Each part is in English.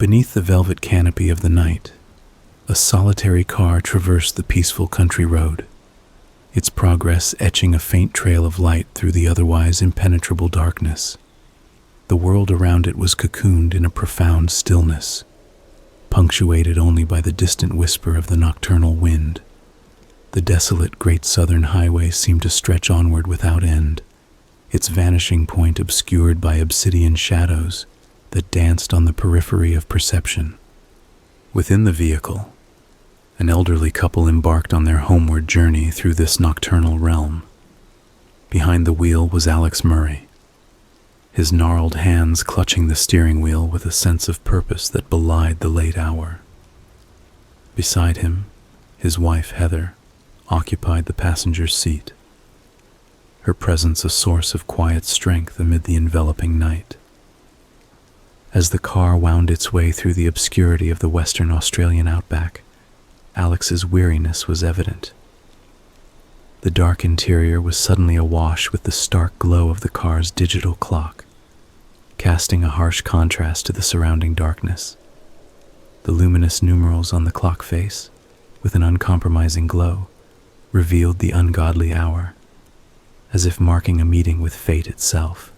Beneath the velvet canopy of the night, a solitary car traversed the peaceful country road, its progress etching a faint trail of light through the otherwise impenetrable darkness. The world around it was cocooned in a profound stillness, punctuated only by the distant whisper of the nocturnal wind. The desolate Great Southern Highway seemed to stretch onward without end, its vanishing point obscured by obsidian shadows that danced on the periphery of perception. Within the vehicle, an elderly couple embarked on their homeward journey through this nocturnal realm. Behind the wheel was Alex Murray, his gnarled hands clutching the steering wheel with a sense of purpose that belied the late hour. Beside him, his wife Heather occupied the passenger's seat, her presence a source of quiet strength amid the enveloping night. As the car wound its way through the obscurity of the Western Australian outback, Alex's weariness was evident. The dark interior was suddenly awash with the stark glow of the car's digital clock, casting a harsh contrast to the surrounding darkness. The luminous numerals on the clock face, with an uncompromising glow, revealed the ungodly hour, as if marking a meeting with fate itself.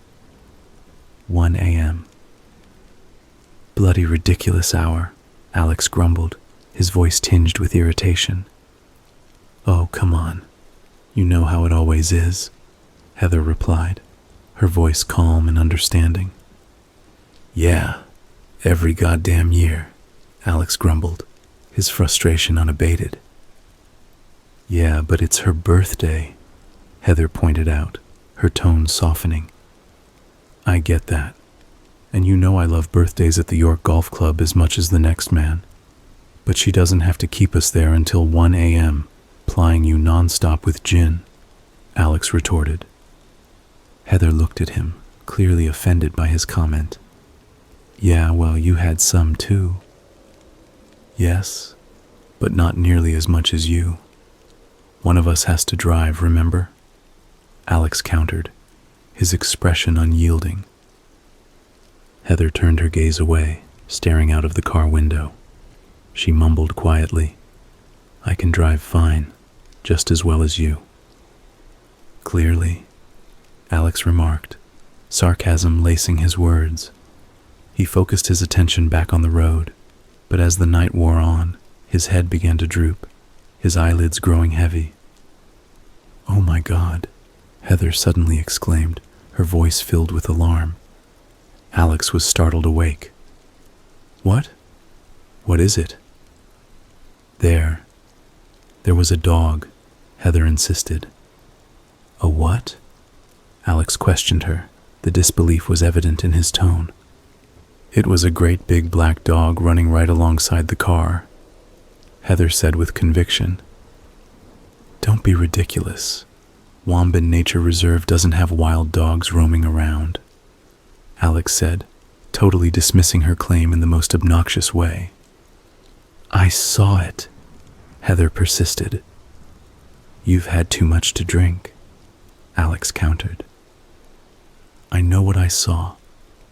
1 a.m. "Bloody ridiculous hour," Alex grumbled, his voice tinged with irritation. "Oh, come on. You know how it always is," Heather replied, her voice calm and understanding. "Yeah, every goddamn year," Alex grumbled, his frustration unabated. "Yeah, but it's her birthday," Heather pointed out, her tone softening. "I get that. And you know I love birthdays at the York Golf Club as much as the next man. But she doesn't have to keep us there until 1 a.m., plying you nonstop with gin," Alex retorted. Heather looked at him, clearly offended by his comment. "Yeah, well, you had some too." "Yes, but not nearly as much as you. One of us has to drive, remember?" Alex countered, his expression unyielding. Heather turned her gaze away, staring out of the car window. She mumbled quietly, "I can drive fine, just as well as you." "Clearly," Alex remarked, sarcasm lacing his words. He focused his attention back on the road, but as the night wore on, his head began to droop, his eyelids growing heavy. "Oh my God," Heather suddenly exclaimed, her voice filled with alarm. Alex was startled awake. "What? What is it?" There was a dog," Heather insisted. "A what?" Alex questioned her. The disbelief was evident in his tone. "It was a great big black dog running right alongside the car," Heather said with conviction. "Don't be ridiculous. Wambin Nature Reserve doesn't have wild dogs roaming around," Alex said, totally dismissing her claim in the most obnoxious way. "I saw it," Heather persisted. "You've had too much to drink," Alex countered. "I know what I saw,"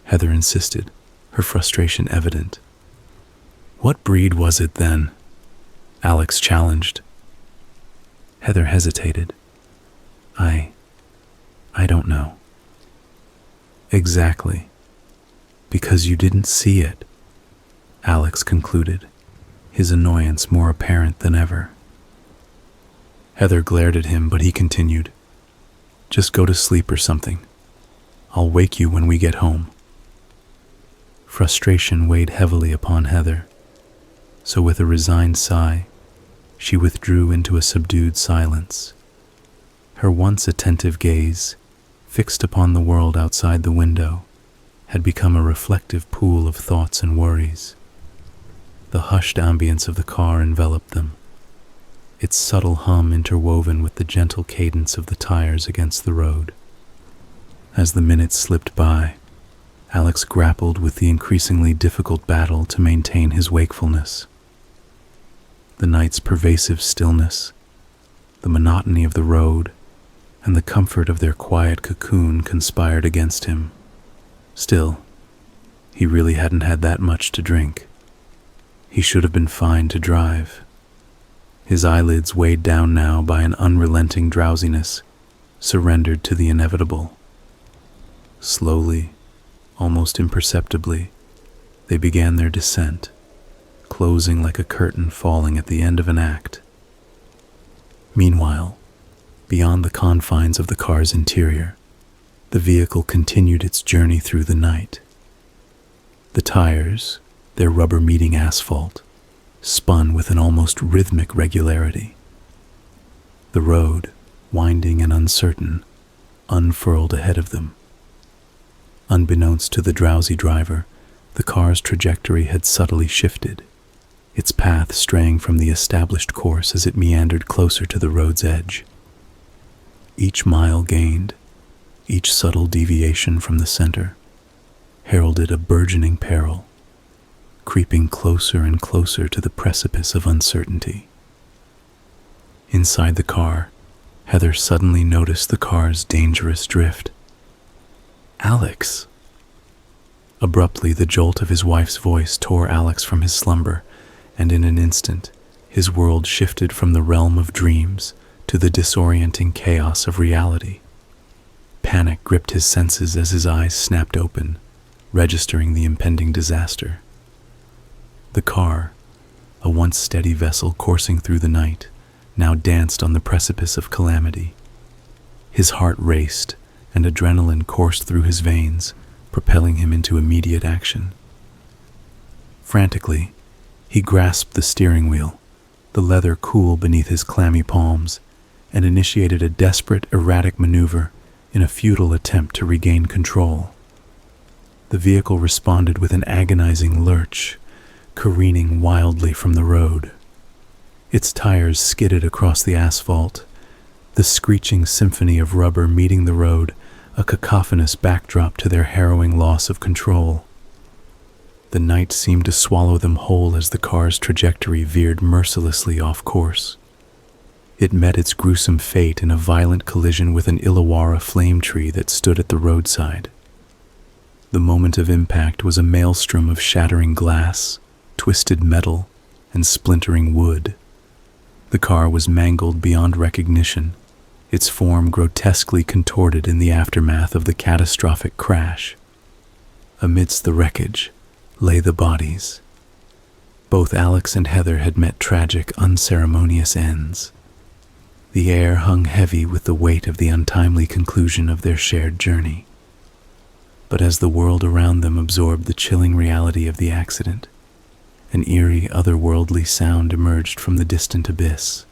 Heather insisted, her frustration evident. "What breed was it then?" Alex challenged. Heather hesitated. I don't know." "Exactly. Because you didn't see it," Alex concluded, his annoyance more apparent than ever. Heather glared at him, but he continued, "Just go to sleep or something. I'll wake you when we get home." Frustration weighed heavily upon Heather, so with a resigned sigh, she withdrew into a subdued silence. Her once attentive gaze, fixed upon the world outside the window, had become a reflective pool of thoughts and worries. The hushed ambience of the car enveloped them, its subtle hum interwoven with the gentle cadence of the tires against the road. As the minutes slipped by, Alex grappled with the increasingly difficult battle to maintain his wakefulness. The night's pervasive stillness, the monotony of the road, and the comfort of their quiet cocoon conspired against him. Still, He really hadn't had that much to drink. He should have been fine to drive. His eyelids, weighed down now by an unrelenting drowsiness, surrendered to the inevitable. Slowly, almost imperceptibly, they began their descent, closing like a curtain falling at the end of an act. Meanwhile, beyond the confines of the car's interior, the vehicle continued its journey through the night. The tires, their rubber meeting asphalt, spun with an almost rhythmic regularity. The road, winding and uncertain, unfurled ahead of them. Unbeknownst to the drowsy driver, the car's trajectory had subtly shifted, its path straying from the established course as it meandered closer to the road's edge. Each mile gained, each subtle deviation from the center, heralded a burgeoning peril, creeping closer and closer to the precipice of uncertainty. Inside the car, Heather suddenly noticed the car's dangerous drift. "Alex!" Abruptly, the jolt of his wife's voice tore Alex from his slumber, and in an instant, his world shifted from the realm of dreams to the disorienting chaos of reality. Panic gripped his senses as his eyes snapped open, registering the impending disaster. The car, a once steady vessel coursing through the night, now danced on the precipice of calamity. His heart raced, and adrenaline coursed through his veins, propelling him into immediate action. Frantically, he grasped the steering wheel, the leather cool beneath his clammy palms, and initiated a desperate, erratic maneuver in a futile attempt to regain control. The vehicle responded with an agonizing lurch, careening wildly from the road. Its tires skidded across the asphalt, the screeching symphony of rubber meeting the road, a cacophonous backdrop to their harrowing loss of control. The night seemed to swallow them whole as the car's trajectory veered mercilessly off course. It met its gruesome fate in a violent collision with an Illawarra flame tree that stood at the roadside. The moment of impact was a maelstrom of shattering glass, twisted metal, and splintering wood. The car was mangled beyond recognition, its form grotesquely contorted in the aftermath of the catastrophic crash. Amidst the wreckage lay the bodies. Both Alex and Heather had met tragic, unceremonious ends. The air hung heavy with the weight of the untimely conclusion of their shared journey. But as the world around them absorbed the chilling reality of the accident, an eerie, otherworldly sound emerged from the distant abyss.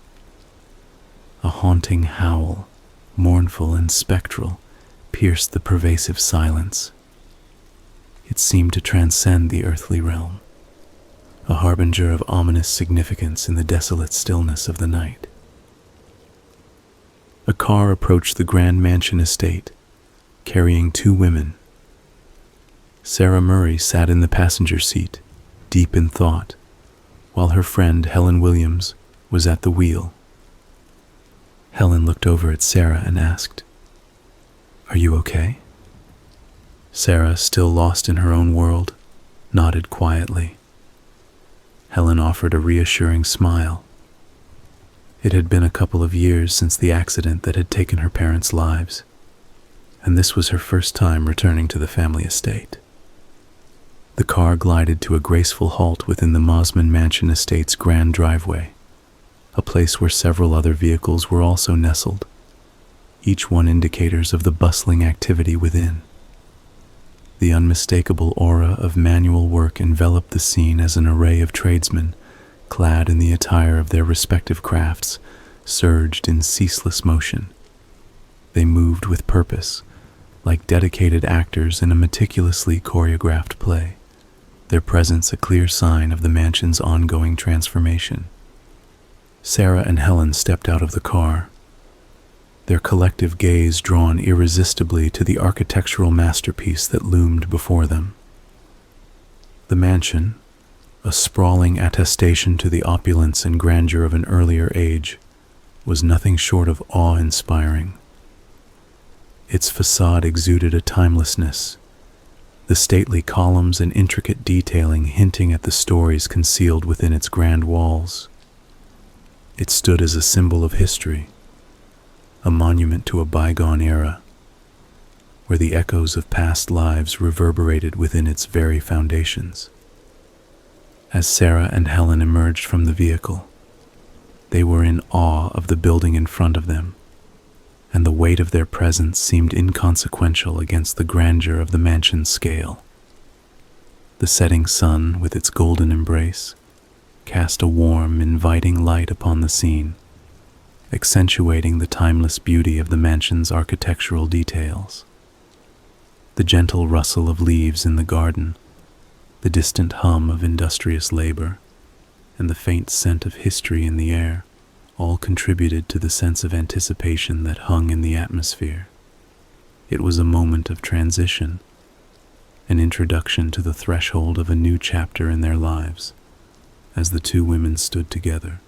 A haunting howl, mournful and spectral, pierced the pervasive silence. It seemed to transcend the earthly realm, a harbinger of ominous significance in the desolate stillness of the night. A car approached the Grand Mansion estate, carrying two women. Sarah Murray sat in the passenger seat, deep in thought, while her friend Helen Williams was at the wheel. Helen looked over at Sarah and asked, "Are you okay?" Sarah, still lost in her own world, nodded quietly. Helen offered a reassuring smile. It had been a couple of years since the accident that had taken her parents' lives, and this was her first time returning to the family estate. The car glided to a graceful halt within the Mosman Mansion estate's grand driveway, a place where several other vehicles were also nestled, each one indicators of the bustling activity within. The unmistakable aura of manual work enveloped the scene as an array of tradesmen, clad in the attire of their respective crafts, surged in ceaseless motion. They moved with purpose, like dedicated actors in a meticulously choreographed play, their presence a clear sign of the mansion's ongoing transformation. Sarah and Helen stepped out of the car, their collective gaze drawn irresistibly to the architectural masterpiece that loomed before them. The mansion, a sprawling attestation to the opulence and grandeur of an earlier age, was nothing short of awe-inspiring. Its facade exuded a timelessness, the stately columns and intricate detailing hinting at the stories concealed within its grand walls. It stood as a symbol of history, a monument to a bygone era, where the echoes of past lives reverberated within its very foundations. As Sarah and Helen emerged from the vehicle, they were in awe of the building in front of them, and the weight of their presence seemed inconsequential against the grandeur of the mansion's scale. The setting sun, with its golden embrace, cast a warm, inviting light upon the scene, accentuating the timeless beauty of the mansion's architectural details. The gentle rustle of leaves in the garden, the distant hum of industrious labor, and the faint scent of history in the air all contributed to the sense of anticipation that hung in the atmosphere. It was a moment of transition, an introduction to the threshold of a new chapter in their lives, as the two women stood together,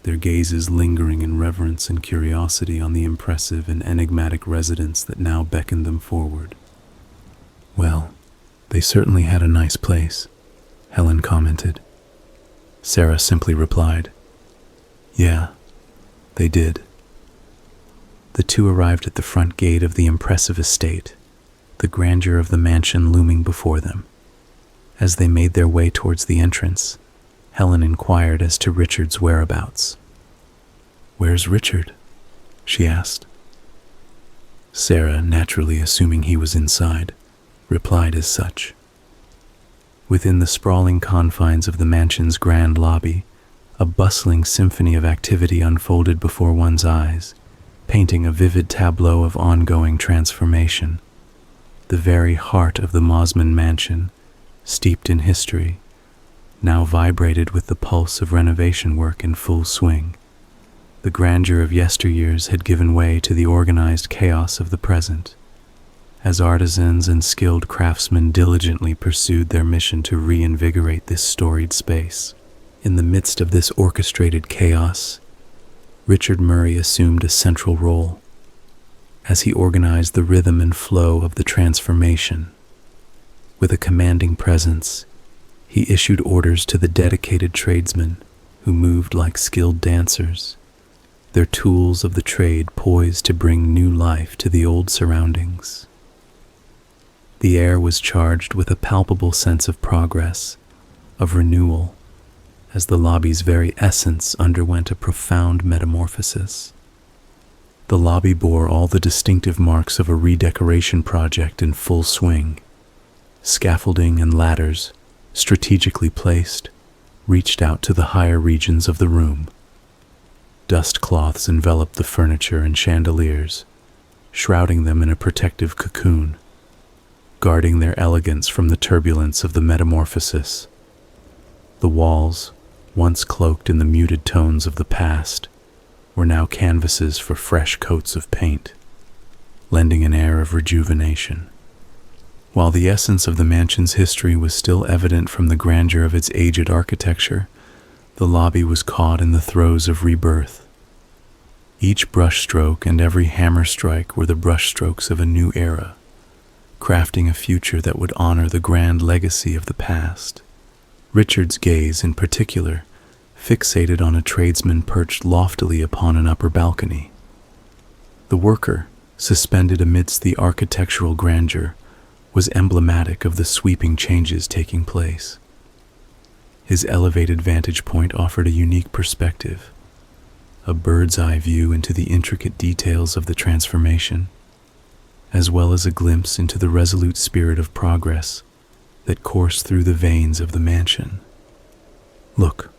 their gazes lingering in reverence and curiosity on the impressive and enigmatic residence that now beckoned them forward. "Well, they certainly had a nice place," Helen commented. Sarah simply replied, "Yeah, they did." The two arrived at the front gate of the impressive estate, the grandeur of the mansion looming before them. As they made their way towards the entrance, Helen inquired as to Richard's whereabouts. "Where's Richard?" she asked. Sarah, naturally assuming he was inside, replied as such. Within the sprawling confines of the mansion's grand lobby, a bustling symphony of activity unfolded before one's eyes, painting a vivid tableau of ongoing transformation. The very heart of the Mosman mansion, steeped in history, now vibrated with the pulse of renovation work in full swing. The grandeur of yesteryears had given way to the organized chaos of the present, as artisans and skilled craftsmen diligently pursued their mission to reinvigorate this storied space. In the midst of this orchestrated chaos, Richard Murray assumed a central role, as he organized the rhythm and flow of the transformation. With a commanding presence, he issued orders to the dedicated tradesmen who moved like skilled dancers, their tools of the trade poised to bring new life to the old surroundings. The air was charged with a palpable sense of progress, of renewal, as the lobby's very essence underwent a profound metamorphosis. The lobby bore all the distinctive marks of a redecoration project in full swing. Scaffolding and ladders, strategically placed, reached out to the higher regions of the room. Dust cloths enveloped the furniture and chandeliers, shrouding them in a protective cocoon, guarding their elegance from the turbulence of the metamorphosis. The walls, once cloaked in the muted tones of the past, were now canvases for fresh coats of paint, lending an air of rejuvenation. While the essence of the mansion's history was still evident from the grandeur of its aged architecture, the lobby was caught in the throes of rebirth. Each brushstroke and every hammer strike were the brushstrokes of a new era, crafting a future that would honor the grand legacy of the past. Richard's gaze, in particular, fixated on a tradesman perched loftily upon an upper balcony. The worker, suspended amidst the architectural grandeur, was emblematic of the sweeping changes taking place. His elevated vantage point offered a unique perspective, a bird's-eye view into the intricate details of the transformation, as well as a glimpse into the resolute spirit of progress that coursed through the veins of the mansion. "Look,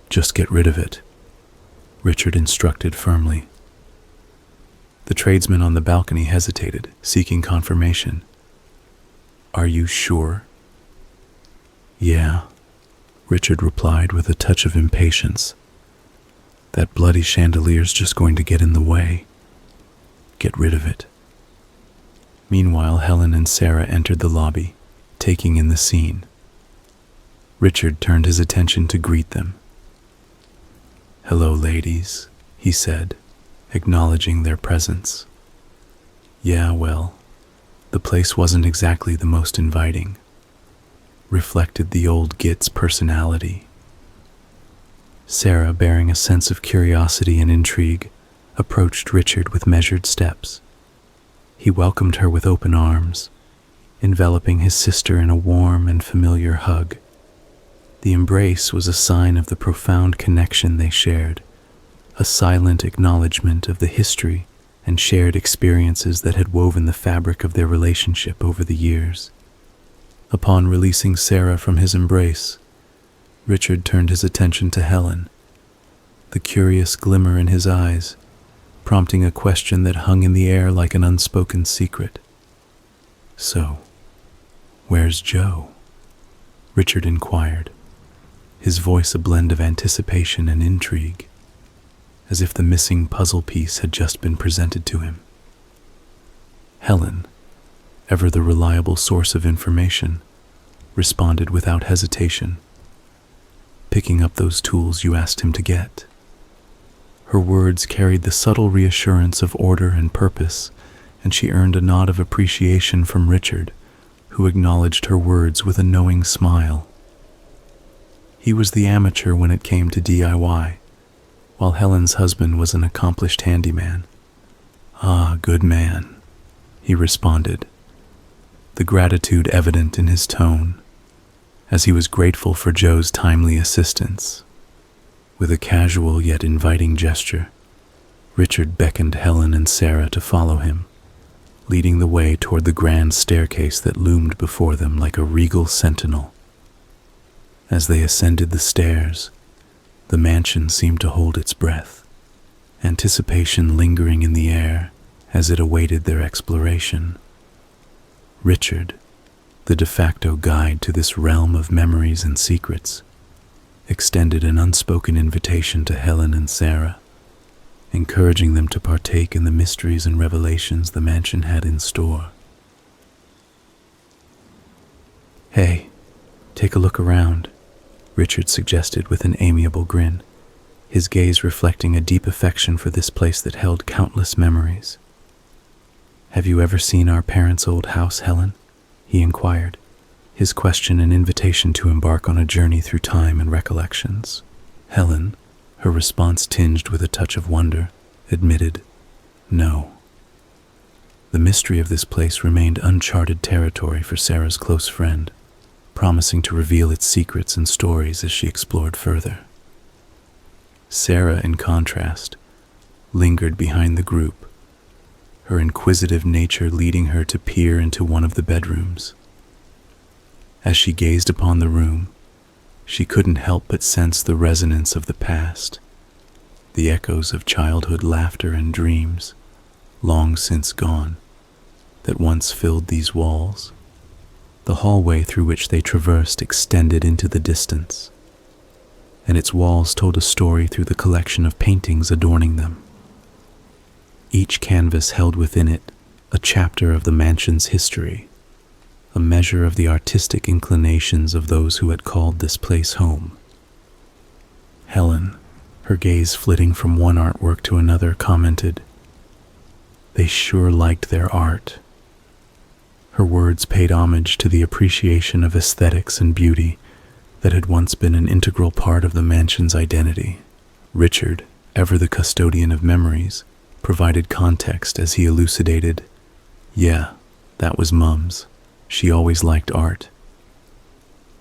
just get rid of it," Richard instructed firmly. The tradesman on the balcony hesitated, seeking confirmation. "Are you sure?" "Yeah," Richard replied with a touch of impatience. "That bloody chandelier's just going to get in the way. Get rid of it." Meanwhile, Helen and Sarah entered the lobby, taking in the scene. Richard turned his attention to greet them. "Hello, ladies," he said, acknowledging their presence. "Yeah, well, The place wasn't exactly the most inviting, reflected the old git's personality. Sarah, bearing a sense of curiosity and intrigue, approached Richard with measured steps. He welcomed her with open arms, enveloping his sister in a warm and familiar hug. The embrace was a sign of the profound connection they shared, a silent acknowledgement of the history and shared experiences that had woven the fabric of their relationship over the years. Upon releasing Sarah from his embrace, Richard turned his attention to Helen, the curious glimmer in his eyes prompting a question that hung in the air like an unspoken secret. "So, where's Joe?" Richard inquired, his voice a blend of anticipation and intrigue, as if the missing puzzle piece had just been presented to him. Helen, ever the reliable source of information, responded without hesitation, "Picking up those tools you asked him to get." Her words carried the subtle reassurance of order and purpose, and she earned a nod of appreciation from Richard, who acknowledged her words with a knowing smile. He was the amateur when it came to DIY, while Helen's husband was an accomplished handyman. "Ah, good man," he responded, the gratitude evident in his tone, as he was grateful for Joe's timely assistance. With a casual yet inviting gesture, Richard beckoned Helen and Sarah to follow him, leading the way toward the grand staircase that loomed before them like a regal sentinel. As they ascended the stairs, the mansion seemed to hold its breath, anticipation lingering in the air as it awaited their exploration. Richard, the de facto guide to this realm of memories and secrets, extended an unspoken invitation to Helen and Sarah, encouraging them to partake in the mysteries and revelations the mansion had in store. "Hey, take a look around," Richard suggested with an amiable grin, his gaze reflecting a deep affection for this place that held countless memories. "Have you ever seen our parents' old house, Helen?" he inquired, his question an invitation to embark on a journey through time and recollections. Helen, her response tinged with a touch of wonder, admitted, "No." The mystery of this place remained uncharted territory for Sarah's close friend, promising to reveal its secrets and stories as she explored further. Sarah, in contrast, lingered behind the group, her inquisitive nature leading her to peer into one of the bedrooms. As she gazed upon the room, she couldn't help but sense the resonance of the past, the echoes of childhood laughter and dreams, long since gone, that once filled these walls. The hallway through which they traversed extended into the distance, and its walls told a story through the collection of paintings adorning them. Each canvas held within it a chapter of the mansion's history, a measure of the artistic inclinations of those who had called this place home. Helen, her gaze flitting from one artwork to another, commented, "They sure liked their art." Her words paid homage to the appreciation of aesthetics and beauty that had once been an integral part of the mansion's identity. Richard, ever the custodian of memories, provided context as he elucidated, "Yeah, that was Mum's. She always liked art."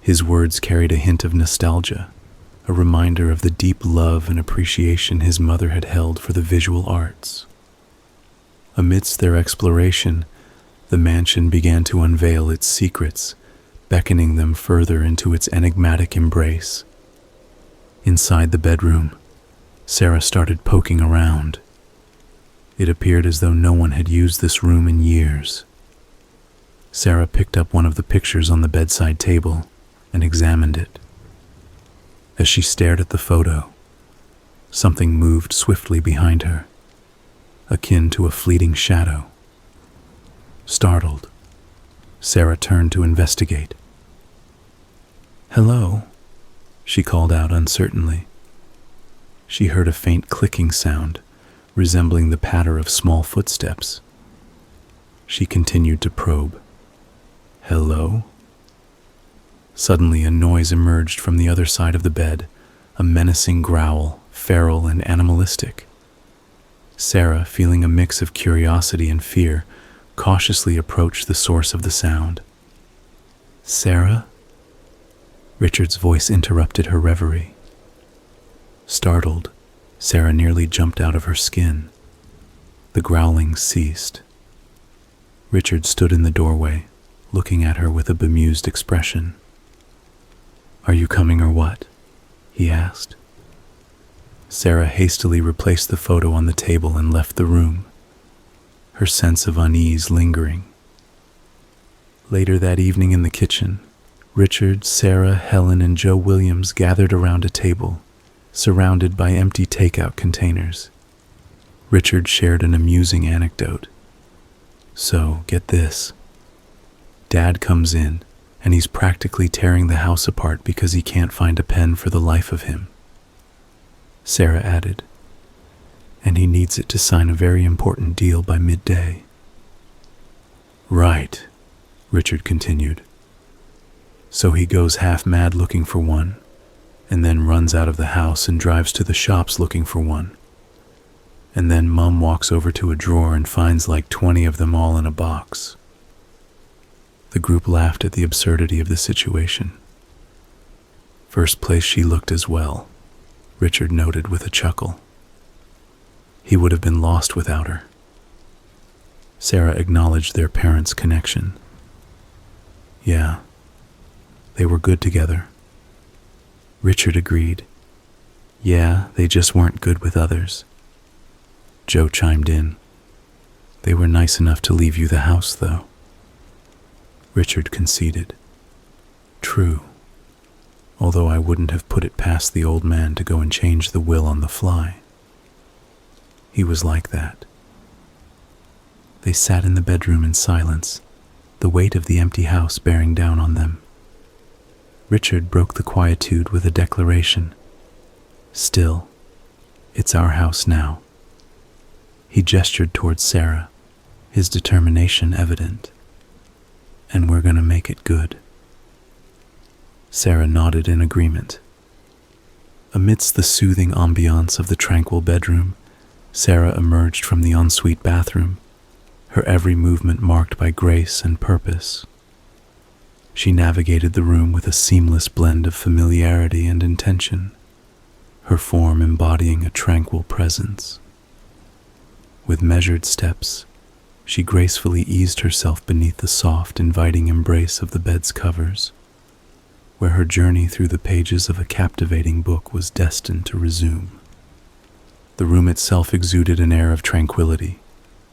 His words carried a hint of nostalgia, a reminder of the deep love and appreciation his mother had held for the visual arts. Amidst their exploration, the mansion began to unveil its secrets, beckoning them further into its enigmatic embrace. Inside the bedroom, Sarah started poking around. It appeared as though no one had used this room in years. Sarah picked up one of the pictures on the bedside table and examined it. As she stared at the photo, something moved swiftly behind her, akin to a fleeting shadow. Startled, Sarah turned to investigate. "Hello," she called out uncertainly. She heard a faint clicking sound, resembling the patter of small footsteps. She continued to probe. Hello? Suddenly, a noise emerged from the other side of the bed, a menacing growl, feral and animalistic. Sarah, feeling a mix of curiosity and fear, cautiously approached the source of the sound. Sarah? Richard's voice interrupted her reverie. Startled, Sarah nearly jumped out of her skin. The growling ceased. Richard stood in the doorway, looking at her with a bemused expression. Are you coming or what? He asked. Sarah hastily replaced the photo on the table and left the room, her sense of unease lingering. Later that evening in the kitchen, Richard, Sarah, Helen, and Joe Williams gathered around a table, surrounded by empty takeout containers. Richard shared an amusing anecdote. So, get this. Dad comes in, and he's practically tearing the house apart because he can't find a pen for the life of him. Sarah added, and he needs it to sign a very important deal by midday. Right, Richard continued. So he goes half mad looking for one, and then runs out of the house and drives to the shops looking for one. And then Mom walks over to a drawer and finds like 20 of them all in a box. The group laughed at the absurdity of the situation. First place she looked as well, Richard noted with a chuckle. He would have been lost without her. Sarah acknowledged their parents' connection. Yeah, they were good together. Richard agreed. Yeah, they just weren't good with others. Joe chimed in. They were nice enough to leave you the house, though. Richard conceded. True, although I wouldn't have put it past the old man to go and change the will on the fly. He was like that. They sat in the bedroom in silence, the weight of the empty house bearing down on them. Richard broke the quietude with a declaration. Still, it's our house now. He gestured towards Sarah, his determination evident. And we're going to make it good. Sarah nodded in agreement. Amidst the soothing ambiance of the tranquil bedroom, Sarah emerged from the ensuite bathroom, her every movement marked by grace and purpose. She navigated the room with a seamless blend of familiarity and intention, her form embodying a tranquil presence. With measured steps, she gracefully eased herself beneath the soft, inviting embrace of the bed's covers, where her journey through the pages of a captivating book was destined to resume. The room itself exuded an air of tranquility,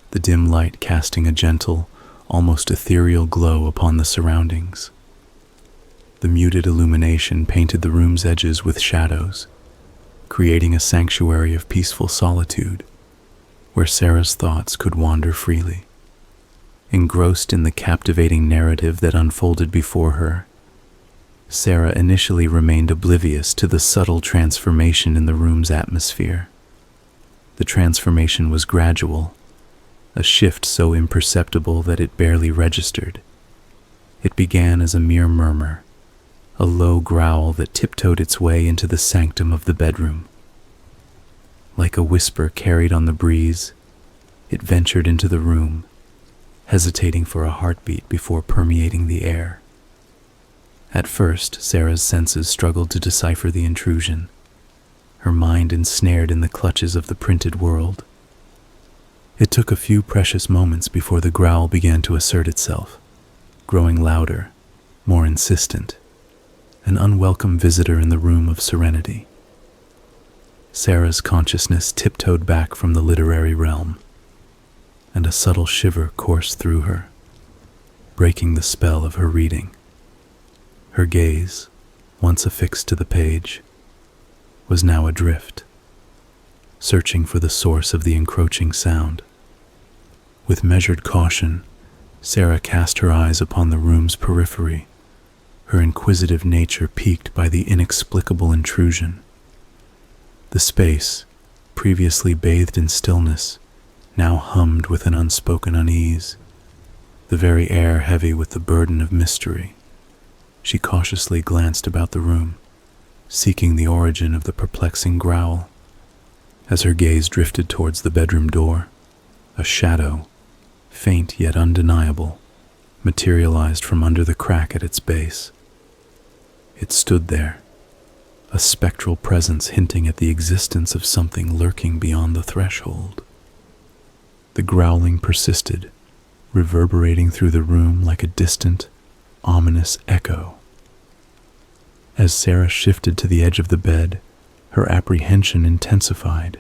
the dim light casting a gentle, almost ethereal glow upon the surroundings. The muted illumination painted the room's edges with shadows, creating a sanctuary of peaceful solitude, where Sarah's thoughts could wander freely. Engrossed in the captivating narrative that unfolded before her, Sarah initially remained oblivious to the subtle transformation in the room's atmosphere. The transformation was gradual, a shift so imperceptible that it barely registered. It began as a mere murmur, a low growl that tiptoed its way into the sanctum of the bedroom. Like a whisper carried on the breeze, it ventured into the room, hesitating for a heartbeat before permeating the air. At first, Sarah's senses struggled to decipher the intrusion, her mind ensnared in the clutches of the printed world. It took a few precious moments before the growl began to assert itself, growing louder, more insistent, an unwelcome visitor in the room of serenity. Sarah's consciousness tiptoed back from the literary realm, and a subtle shiver coursed through her, breaking the spell of her reading. Her gaze, once affixed to the page, was now adrift, searching for the source of the encroaching sound. With measured caution, Sarah cast her eyes upon the room's periphery, her inquisitive nature piqued by the inexplicable intrusion. The space, previously bathed in stillness, now hummed with an unspoken unease, the very air heavy with the burden of mystery. She cautiously glanced about the room, seeking the origin of the perplexing growl. As her gaze drifted towards the bedroom door, a shadow, faint yet undeniable, materialized from under the crack at its base. It stood there, a spectral presence hinting at the existence of something lurking beyond the threshold. The growling persisted, reverberating through the room like a distant, ominous echo. As Sarah shifted to the edge of the bed, her apprehension intensified,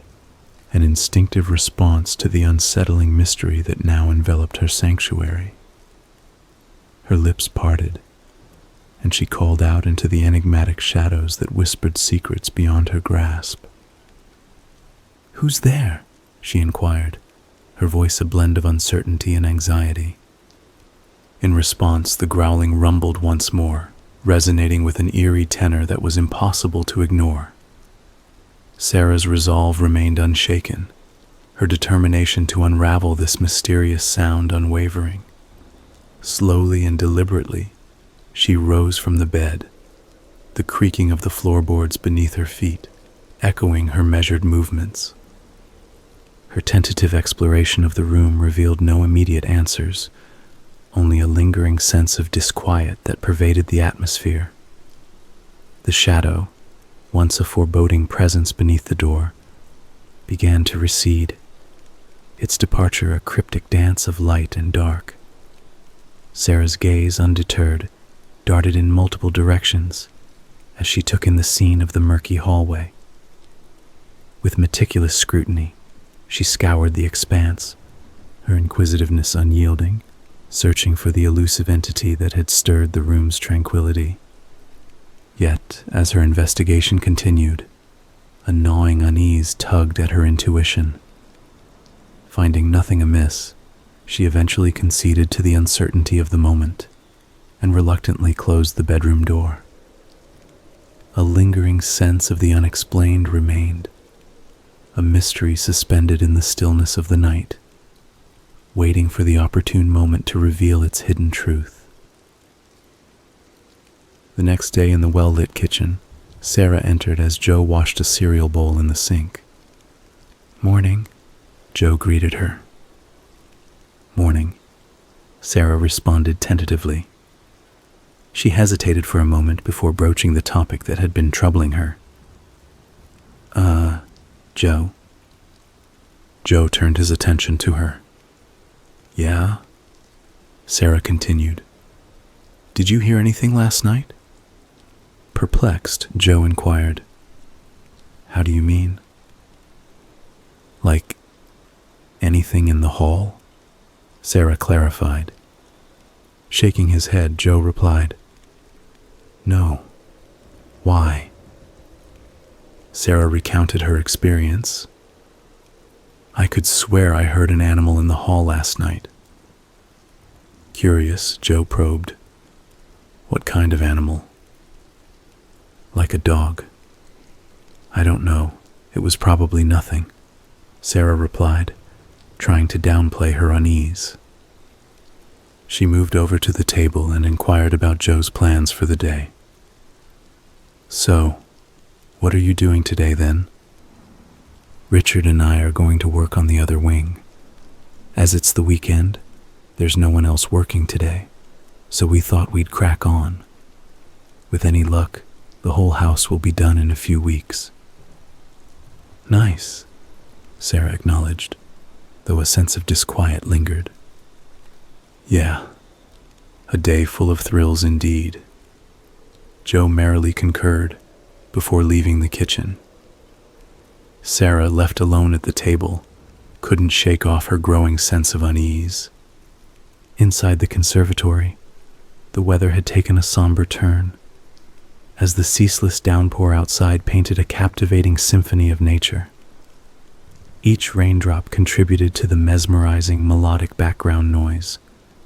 an instinctive response to the unsettling mystery that now enveloped her sanctuary. Her lips parted, and she called out into the enigmatic shadows that whispered secrets beyond her grasp. "Who's there?" she inquired, her voice a blend of uncertainty and anxiety. In response, the growling rumbled once more, resonating with an eerie tenor that was impossible to ignore. Sarah's resolve remained unshaken, her determination to unravel this mysterious sound unwavering. Slowly and deliberately, she rose from the bed, the creaking of the floorboards beneath her feet echoing her measured movements. Her tentative exploration of the room revealed no immediate answers, only a lingering sense of disquiet that pervaded the atmosphere. The shadow, once a foreboding presence beneath the door, began to recede, its departure a cryptic dance of light and dark. Sarah's gaze, undeterred, darted in multiple directions as she took in the scene of the murky hallway. With meticulous scrutiny, she scoured the expanse, her inquisitiveness unyielding, searching for the elusive entity that had stirred the room's tranquility. Yet, as her investigation continued, a gnawing unease tugged at her intuition. Finding nothing amiss, she eventually conceded to the uncertainty of the moment and reluctantly closed the bedroom door. A lingering sense of the unexplained remained, a mystery suspended in the stillness of the night, waiting for the opportune moment to reveal its hidden truth. The next day in the well-lit kitchen, Sarah entered as Joe washed a cereal bowl in the sink. "Morning," Joe greeted her. "Morning," Sarah responded tentatively. She hesitated for a moment before broaching the topic that had been troubling her. Joe?" Joe turned his attention to her. "Yeah?" Sarah continued. "Did you hear anything last night?" Perplexed, Joe inquired. "How do you mean?" "Like anything in the hall?" Sarah clarified. Shaking his head, Joe replied, "No. Why?" Sarah recounted her experience. "I could swear I heard an animal in the hall last night." Curious, Joe probed, "What kind of animal?" "Like a dog." "I don't know. It was probably nothing," Sarah replied, trying to downplay her unease. She moved over to the table and inquired about Joe's plans for the day. "So, what are you doing today then?" "Richard and I are going to work on the other wing. As it's the weekend, there's no one else working today, so we thought we'd crack on. With any luck, the whole house will be done in a few weeks." "Nice," Sarah acknowledged, though a sense of disquiet lingered. "Yeah, a day full of thrills indeed," Joe merrily concurred before leaving the kitchen. Sarah, left alone at the table, couldn't shake off her growing sense of unease. Inside the conservatory, the weather had taken a somber turn, as the ceaseless downpour outside painted a captivating symphony of nature. Each raindrop contributed to the mesmerizing melodic background noise,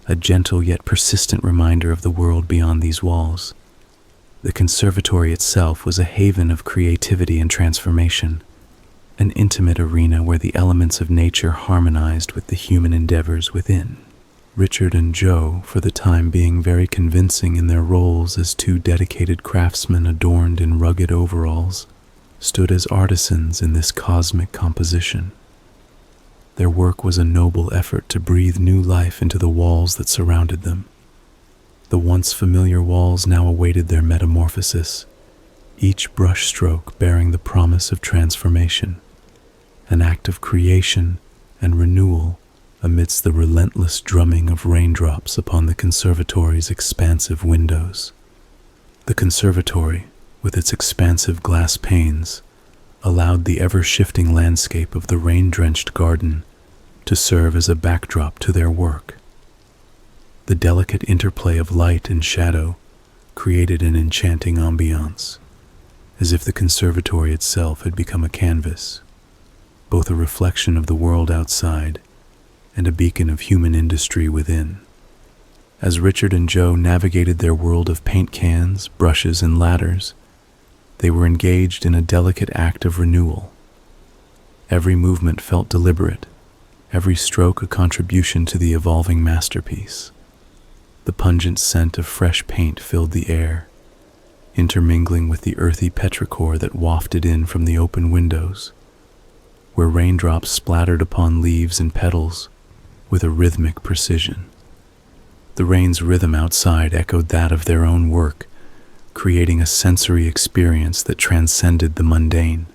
a gentle yet persistent reminder of the world beyond these walls. The conservatory itself was a haven of creativity and transformation, an intimate arena where the elements of nature harmonized with the human endeavors within. Richard and Joe, for the time being very convincing in their roles as two dedicated craftsmen adorned in rugged overalls, stood as artisans in this cosmic composition. Their work was a noble effort to breathe new life into the walls that surrounded them. The once familiar walls now awaited their metamorphosis, each brush stroke bearing the promise of transformation, an act of creation and renewal amidst the relentless drumming of raindrops upon the conservatory's expansive windows. The conservatory, with its expansive glass panes, allowed the ever-shifting landscape of the rain-drenched garden to serve as a backdrop to their work. The delicate interplay of light and shadow created an enchanting ambiance, as if the conservatory itself had become a canvas, both a reflection of the world outside and a beacon of human industry within. As Richard and Joe navigated their world of paint cans, brushes, and ladders, they were engaged in a delicate act of renewal. Every movement felt deliberate, every stroke a contribution to the evolving masterpiece. The pungent scent of fresh paint filled the air, intermingling with the earthy petrichor that wafted in from the open windows, where raindrops splattered upon leaves and petals with a rhythmic precision. The rain's rhythm outside echoed that of their own work, creating a sensory experience that transcended the mundane.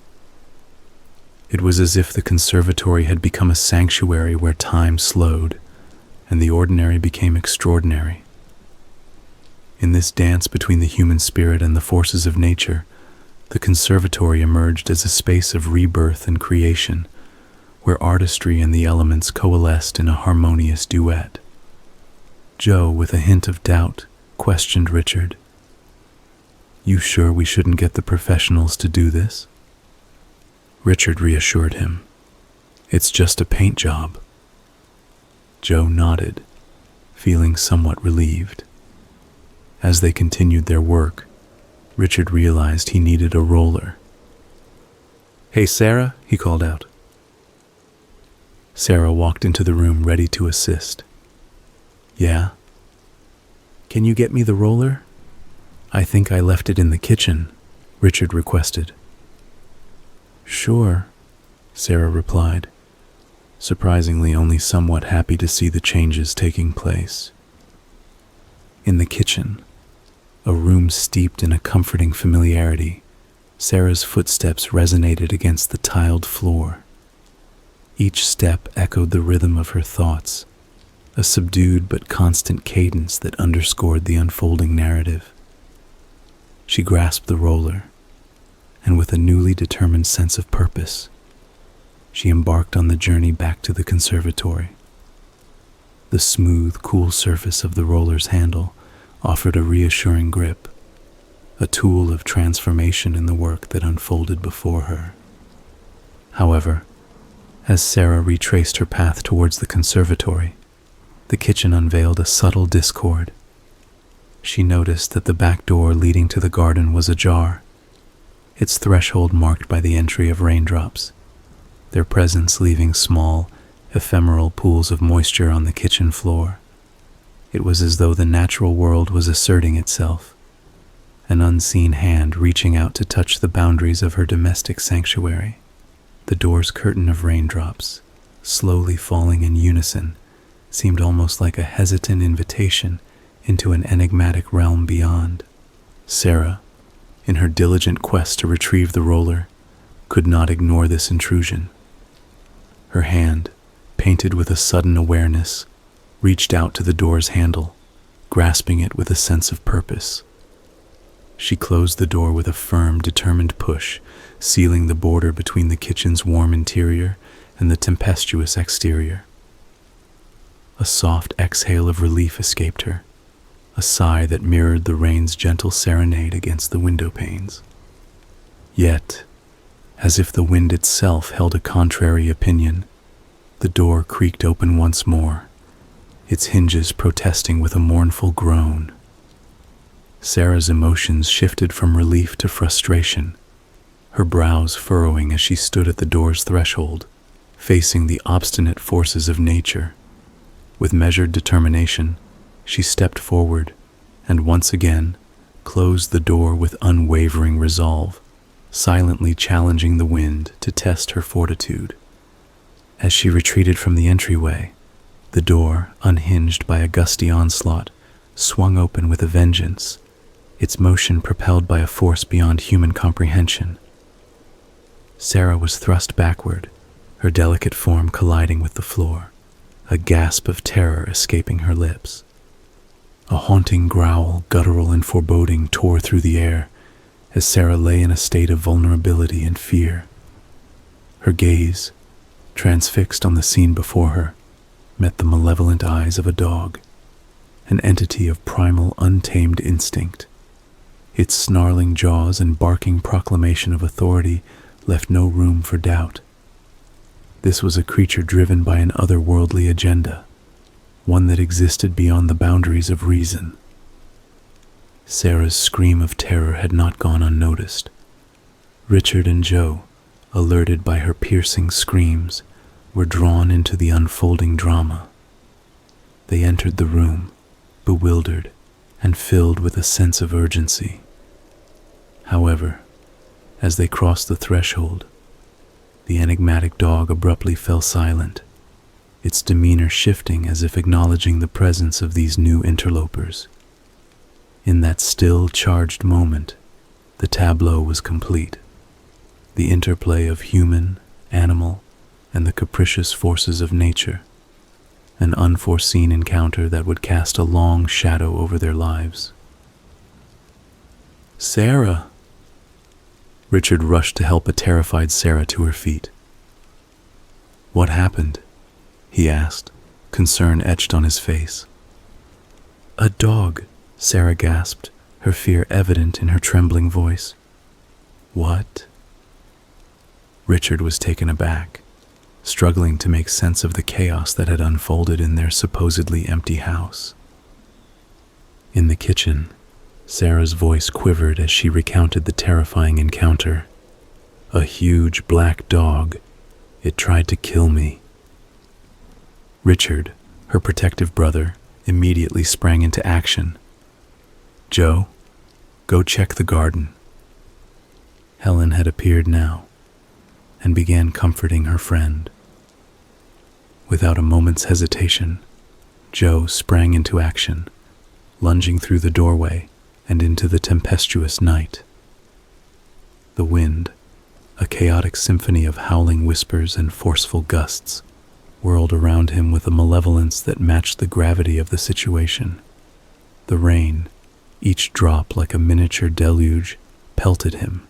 It was as if the conservatory had become a sanctuary where time slowed and the ordinary became extraordinary. In this dance between the human spirit and the forces of nature, the conservatory emerged as a space of rebirth and creation, where artistry and the elements coalesced in a harmonious duet. Joe, with a hint of doubt, questioned Richard. "You sure we shouldn't get the professionals to do this?" Richard reassured him. "It's just a paint job." Joe nodded, feeling somewhat relieved. As they continued their work, Richard realized he needed a roller. "Hey, Sarah," he called out. Sarah walked into the room ready to assist. "Yeah? Can you get me the roller? I think I left it in the kitchen," Richard requested. "Sure," Sarah replied, surprisingly only somewhat happy to see the changes taking place. In the kitchen, a room steeped in a comforting familiarity, Sarah's footsteps resonated against the tiled floor. Each step echoed the rhythm of her thoughts, a subdued but constant cadence that underscored the unfolding narrative. She grasped the roller, and with a newly determined sense of purpose, she embarked on the journey back to the conservatory. The smooth, cool surface of the roller's handle offered a reassuring grip, a tool of transformation in the work that unfolded before her. However, as Sarah retraced her path towards the conservatory, the kitchen unveiled a subtle discord. She noticed that the back door leading to the garden was ajar, its threshold marked by the entry of raindrops, their presence leaving small, ephemeral pools of moisture on the kitchen floor. It was as though the natural world was asserting itself, an unseen hand reaching out to touch the boundaries of her domestic sanctuary. The door's curtain of raindrops, slowly falling in unison, seemed almost like a hesitant invitation into an enigmatic realm beyond. Sarah, in her diligent quest to retrieve the roller, could not ignore this intrusion. Her hand, painted with a sudden awareness, reached out to the door's handle, grasping it with a sense of purpose. She closed the door with a firm, determined push, sealing the border between the kitchen's warm interior and the tempestuous exterior. A soft exhale of relief escaped her, a sigh that mirrored the rain's gentle serenade against the window panes. Yet, as if the wind itself held a contrary opinion, the door creaked open once more, its hinges protesting with a mournful groan. Sarah's emotions shifted from relief to frustration, her brows furrowing as she stood at the door's threshold, facing the obstinate forces of nature. With measured determination, she stepped forward and once again closed the door with unwavering resolve, silently challenging the wind to test her fortitude. As she retreated from the entryway, the door, unhinged by a gusty onslaught, swung open with a vengeance, its motion propelled by a force beyond human comprehension. Sarah was thrust backward, her delicate form colliding with the floor, a gasp of terror escaping her lips. A haunting growl, guttural and foreboding, tore through the air as Sarah lay in a state of vulnerability and fear. Her gaze, transfixed on the scene before her, met the malevolent eyes of a dog, an entity of primal, untamed instinct. Its snarling jaws and barking proclamation of authority left no room for doubt. This was a creature driven by an otherworldly agenda, one that existed beyond the boundaries of reason. Sarah's scream of terror had not gone unnoticed. Richard and Joe, alerted by her piercing screams, were drawn into the unfolding drama. They entered the room, bewildered and filled with a sense of urgency. However, as they crossed the threshold, the enigmatic dog abruptly fell silent, its demeanor shifting as if acknowledging the presence of these new interlopers. In that still, charged moment, the tableau was complete. The interplay of human, animal, and the capricious forces of nature, an unforeseen encounter that would cast a long shadow over their lives. "Sarah!" Richard rushed to help a terrified Sarah to her feet. "What happened?" he asked, concern etched on his face. "A dog," Sarah gasped, her fear evident in her trembling voice. "What?" Richard was taken aback, struggling to make sense of the chaos that had unfolded in their supposedly empty house. In the kitchen, Sarah's voice quivered as she recounted the terrifying encounter. "A huge black dog. It tried to kill me." Richard, her protective brother, immediately sprang into action. "Joe, go check the garden." Helen had appeared now and began comforting her friend. Without a moment's hesitation, Joe sprang into action, lunging through the doorway and into the tempestuous night. The wind, a chaotic symphony of howling whispers and forceful gusts, whirled around him with a malevolence that matched the gravity of the situation. The rain, each drop like a miniature deluge, pelted him,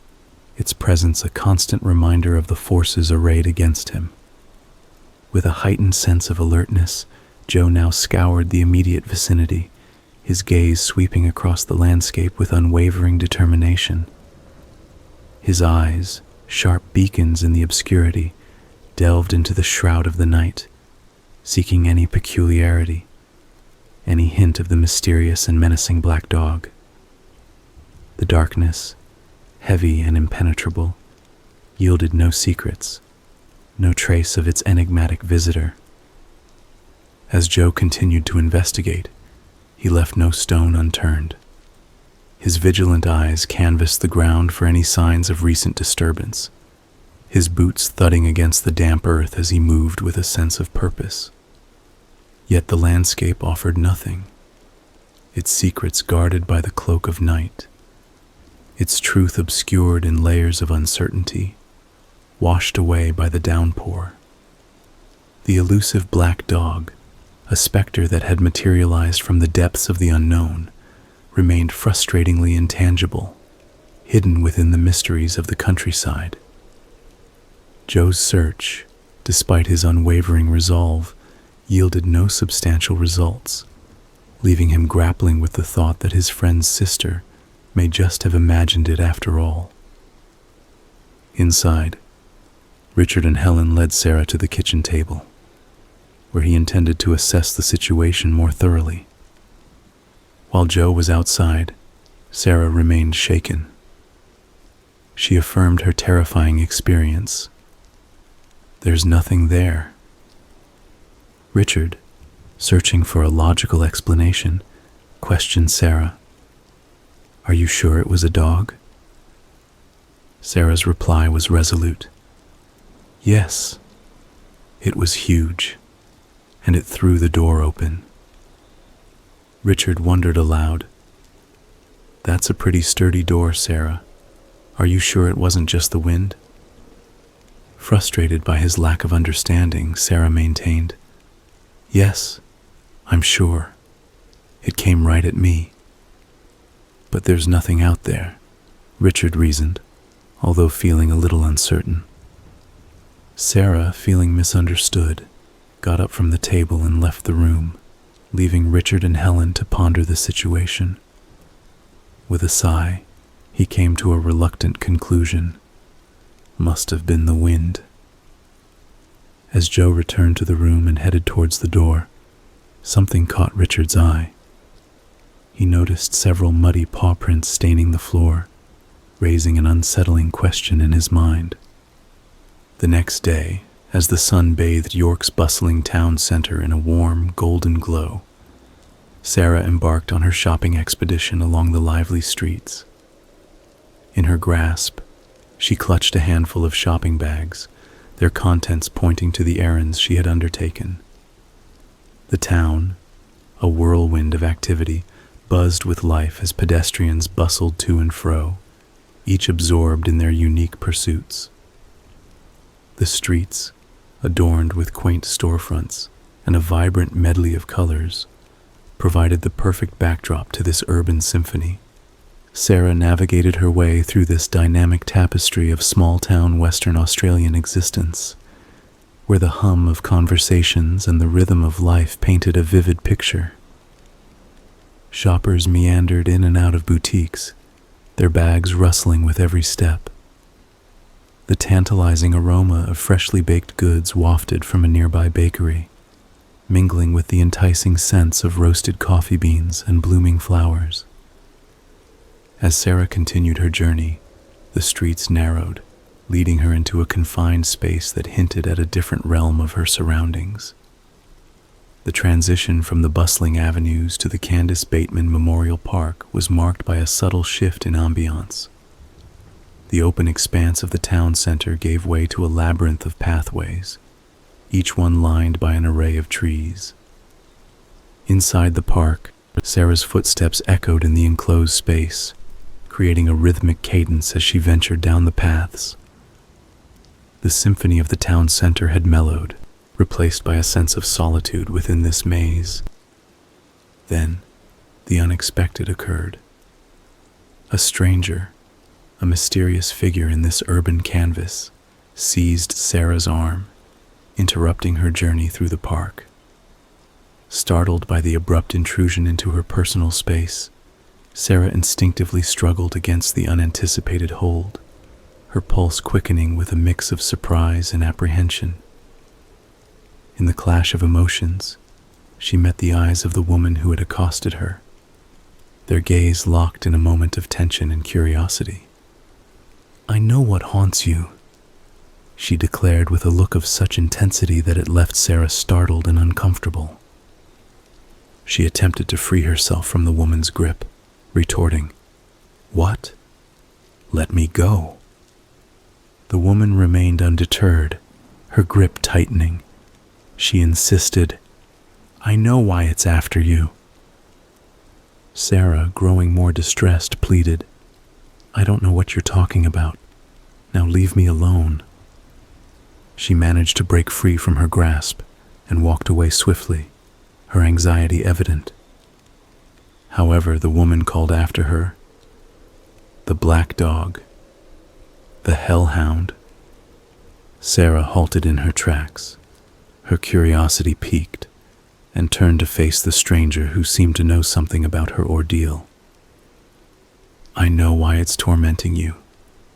its presence a constant reminder of the forces arrayed against him. With a heightened sense of alertness, Joe now scoured the immediate vicinity, his gaze sweeping across the landscape with unwavering determination. His eyes, sharp beacons in the obscurity, delved into the shroud of the night, seeking any peculiarity, any hint of the mysterious and menacing black dog. The darkness, heavy and impenetrable, yielded no secrets, no trace of its enigmatic visitor. As Joe continued to investigate, he left no stone unturned. His vigilant eyes canvassed the ground for any signs of recent disturbance, his boots thudding against the damp earth as he moved with a sense of purpose. Yet the landscape offered nothing, its secrets guarded by the cloak of night, its truth obscured in layers of uncertainty, washed away by the downpour. The elusive black dog, a specter that had materialized from the depths of the unknown, remained frustratingly intangible, hidden within the mysteries of the countryside. Joe's search, despite his unwavering resolve, yielded no substantial results, leaving him grappling with the thought that his friend's sister may just have imagined it after all. Inside, Richard and Helen led Sarah to the kitchen table, where he intended to assess the situation more thoroughly. While Joe was outside, Sarah remained shaken. She affirmed her terrifying experience. "There's nothing there." Richard, Searching for a logical explanation, questioned Sarah, "Are you sure it was a dog?" Sarah's reply was resolute. "Yes, it was huge, and it threw the door open." Richard wondered aloud, "That's a pretty sturdy door, Sarah. Are you sure it wasn't just the wind?" Frustrated by his lack of understanding, Sarah maintained, "Yes, I'm sure. It came right at me." "But there's nothing out there," Richard reasoned, although feeling a little uncertain. Sarah, feeling misunderstood, got up from the table and left the room, leaving Richard and Helen to ponder the situation. With a sigh, he came to a reluctant conclusion. Must have been the wind. As Joe returned to the room and headed towards the door, something caught Richard's eye. He noticed several muddy paw prints staining the floor, raising an unsettling question in his mind. The next day, as the sun bathed York's bustling town center in a warm, golden glow, Sarah embarked on her shopping expedition along the lively streets. In her grasp, she clutched a handful of shopping bags, their contents pointing to the errands she had undertaken. The town, a whirlwind of activity, buzzed with life as pedestrians bustled to and fro, each absorbed in their unique pursuits. The streets, adorned with quaint storefronts and a vibrant medley of colors, provided the perfect backdrop to this urban symphony. Sarah navigated her way through this dynamic tapestry of small-town Western Australian existence, where the hum of conversations and the rhythm of life painted a vivid picture. Shoppers meandered in and out of boutiques, their bags rustling with every step. The tantalizing aroma of freshly baked goods wafted from a nearby bakery, mingling with the enticing scents of roasted coffee beans and blooming flowers. As Sarah continued her journey, the streets narrowed, leading her into a confined space that hinted at a different realm of her surroundings. The transition from the bustling avenues to the Candace Bateman Memorial Park was marked by a subtle shift in ambiance. The open expanse of the town center gave way to a labyrinth of pathways, each one lined by an array of trees. Inside the park, Sarah's footsteps echoed in the enclosed space, creating a rhythmic cadence as she ventured down the paths. The symphony of the town center had mellowed, replaced by a sense of solitude within this maze. Then, the unexpected occurred. A stranger, a mysterious figure in this urban canvas, seized Sarah's arm, interrupting her journey through the park. Startled by the abrupt intrusion into her personal space, Sarah instinctively struggled against the unanticipated hold, her pulse quickening with a mix of surprise and apprehension. In the clash of emotions, she met the eyes of the woman who had accosted her, their gaze locked in a moment of tension and curiosity. "I know what haunts you," she declared with a look of such intensity that it left Sarah startled and uncomfortable. She attempted to free herself from the woman's grip, retorting, "What? Let me go." The woman remained undeterred, her grip tightening. She insisted, "I know why it's after you." Sarah, growing more distressed, pleaded, "I don't know what you're talking about. Now leave me alone." She managed to break free from her grasp and walked away swiftly, her anxiety evident. However, the woman called after her, "The black dog, the hellhound." Sarah halted in her tracks, her curiosity piqued, and turned to face the stranger who seemed to know something about her ordeal. "I know why it's tormenting you,"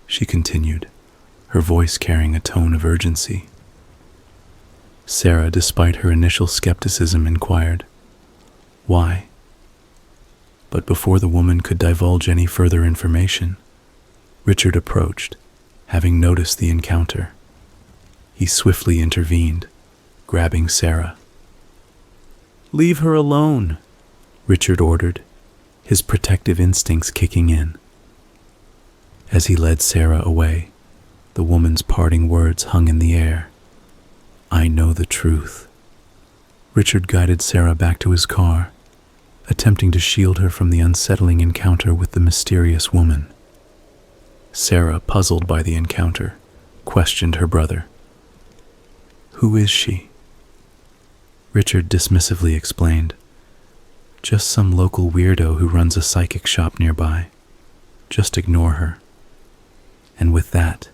she continued, her voice carrying a tone of urgency. Sarah, despite her initial skepticism, inquired, "Why?" But before the woman could divulge any further information, Richard approached, having noticed the encounter. He swiftly intervened, grabbing Sarah. Leave her alone, Richard ordered, his protective instincts kicking in. As he led Sarah away, the woman's parting words hung in the air. I know the truth. Richard guided Sarah back to his car, attempting to shield her from the unsettling encounter with the mysterious woman. Sarah, puzzled by the encounter, questioned her brother. Who is she? Richard dismissively explained. Just some local weirdo who runs a psychic shop nearby. Just ignore her. And with that,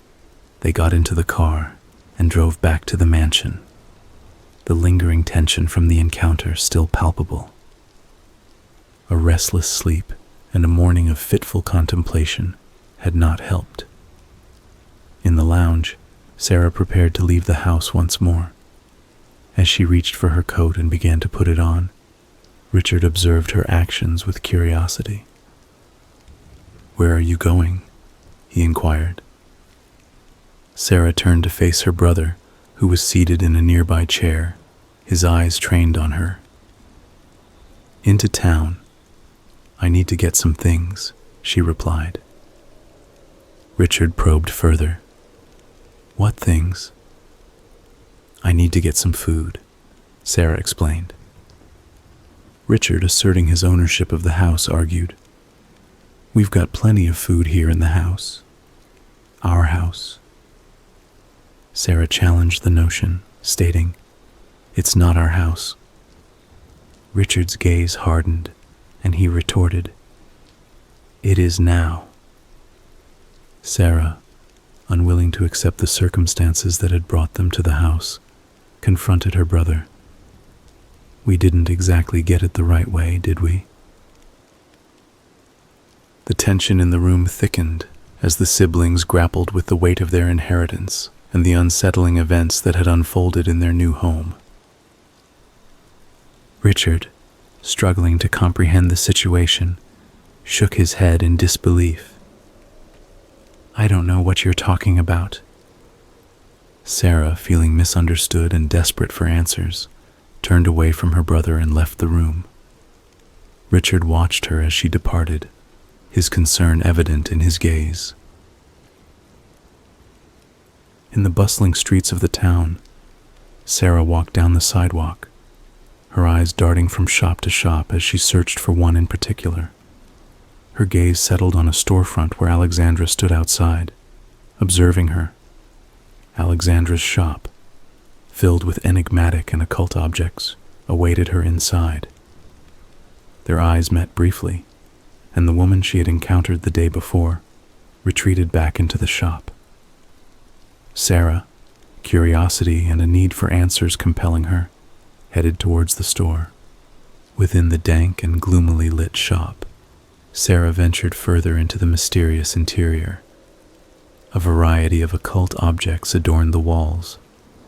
they got into the car and drove back to the mansion, the lingering tension from the encounter still palpable. A restless sleep and a morning of fitful contemplation had not helped. In the lounge, Sarah prepared to leave the house once more. As she reached for her coat and began to put it on, Richard observed her actions with curiosity. Where are you going? He inquired. Sarah turned to face her brother, who was seated in a nearby chair, his eyes trained on her. Into town. I need to get some things, she replied. Richard probed further. What things? I need to get some food, Sarah explained. Richard, asserting his ownership of the house, argued, We've got plenty of food here in the house. Our house. Sarah challenged the notion, stating, It's not our house. Richard's gaze hardened, and he retorted, It is now. Sarah, unwilling to accept the circumstances that had brought them to the house, confronted her brother. We didn't exactly get it the right way, did we? The tension in the room thickened as the siblings grappled with the weight of their inheritance and the unsettling events that had unfolded in their new home. Richard, struggling to comprehend the situation, shook his head in disbelief. I don't know what you're talking about. Sarah, feeling misunderstood and desperate for answers, turned away from her brother and left the room. Richard watched her as she departed, his concern evident in his gaze. In the bustling streets of the town, Sarah walked down the sidewalk, her eyes darting from shop to shop as she searched for one in particular. Her gaze settled on a storefront where Alexandra stood outside, observing her. Alexandra's shop, filled with enigmatic and occult objects, awaited her inside. Their eyes met briefly, and the woman she had encountered the day before retreated back into the shop. Sarah, curiosity and a need for answers compelling her, headed towards the store. Within the dank and gloomily lit shop, Sarah ventured further into the mysterious interior. A variety of occult objects adorned the walls,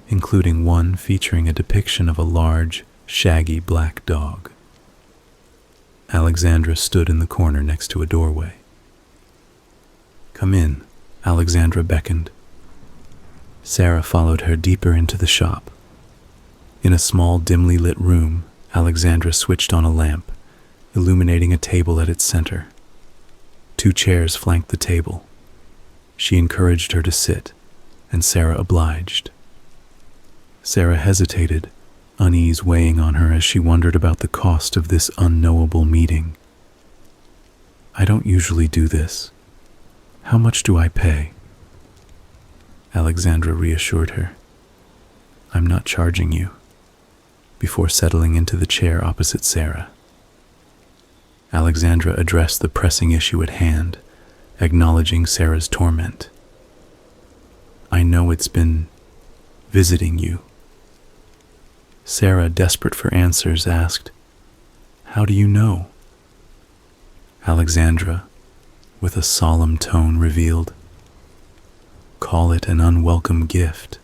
including one featuring a depiction of a large, shaggy black dog. Alexandra stood in the corner next to a doorway. Come in, Alexandra beckoned. Sarah followed her deeper into the shop. In a small, dimly lit room, Alexandra switched on a lamp, illuminating a table at its center. 2 chairs flanked the table. She encouraged her to sit, and Sarah obliged. Sarah hesitated, unease weighing on her as she wondered about the cost of this unknowable meeting. I don't usually do this. How much do I pay? Alexandra reassured her. I'm not charging you, before settling into the chair opposite Sarah. Alexandra addressed the pressing issue at hand, acknowledging Sarah's torment. I know it's been visiting you. Sarah, desperate for answers, asked, How do you know? Alexandra, with a solemn tone, revealed, Call it an unwelcome gift.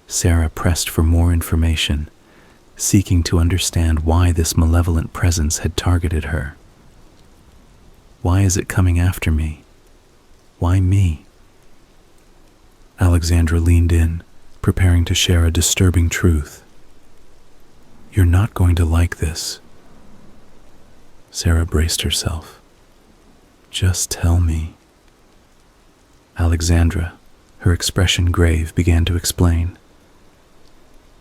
Sarah pressed for more information, seeking to understand why this malevolent presence had targeted her. Why is it coming after me? Why me? Alexandra leaned in, preparing to share a disturbing truth. You're not going to like this. Sarah braced herself. Just tell me. Alexandra, her expression grave, began to explain.